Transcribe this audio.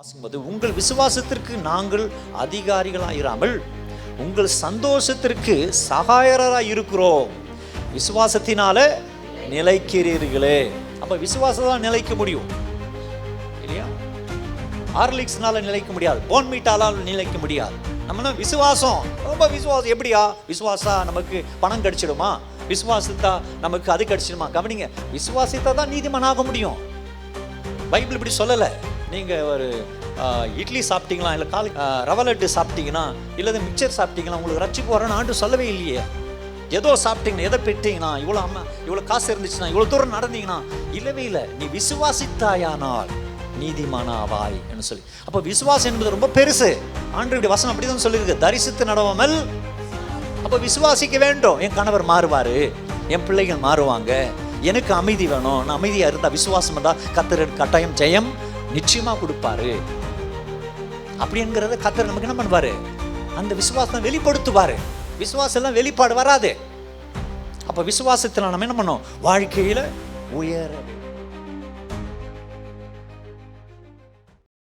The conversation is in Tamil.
வாசிக்கும்போது, உங்கள் விசுவாசத்திற்கு நாங்கள் அதிகாரிகளாயிராமல் உங்கள் சந்தோஷத்திற்கு சகாயராய் இருக்கிறோம். விசுவாசத்தினால நிலைக்கிறீர்களே. அப்ப விசுவாசத்தால் நிலைக்க முடியும் இல்லையா? ஹார்லிக்ஸ்னால நிலைக்க முடியாது, போன்மீட்டால நிலைக்க முடியாது. நம்ம விசுவாசம், ரொம்ப விசுவாசம். எப்படியா விசுவாசா நமக்கு பணம் கிடைச்சிடுமா? விசுவாசத்தா நமக்கு அது கிடைச்சிடுமா? கவனிங்க, விசுவாசத்தா தான் நீதிமானாக முடியும். பைபிள் இப்படி சொல்லலை. நீங்கள் ஒரு இட்லி சாப்பிட்டீங்களா, இல்லை ரவை லட்டு சாப்பிட்டீங்கன்னா, இல்லை மிக்சர் சாப்பிட்டீங்கன்னா உங்களுக்கு ரட்சிப்பு வரணும் ஆண்டு சொல்லவே இல்லையே. ஏதோ சாப்பிட்டீங்கன்னா, எதை பெற்றீங்கன்னா, இவ்வளோ காசு இருந்துச்சுன்னா, இவ்வளோ தூரம் நடந்தீங்கன்னா, இல்லவே இல்லை. நீ விசுவாசித்தாயானால் நீதிமானாவாய் என்று சொல்லி. அப்போ விசுவாசம் என்பது ரொம்ப பெருசு. ஆண்டவருடைய வசனம் அப்படிதான் சொல்லியிருக்கு, தரிசித்து நடவாமல். அப்போ விசுவாசிக்க வேண்டும். என் கணவர் மாறுவார், என் பிள்ளைகள் மாறுவாங்க, எனக்கு அமைதி வேணும், நான் அமைதியாக இருந்தால், விசுவாசம் இருந்தால் கர்த்தர் கட்டாயம் ஜெயம் நிச்சயமா கொடுப்பாரு. அப்படிங்கிறத கர்த்தர் நமக்கு என்ன பண்ணுவாரு? அந்த விசுவாசத்தை வெளிப்படுத்துவாரு. விசுவாசம் எல்லாம் வெளிப்பாடு வராது. அப்ப விசுவாசத்தில் நம்ம என்ன பண்ணோம்? வாழ்க்கையில உயர வேண்டும்.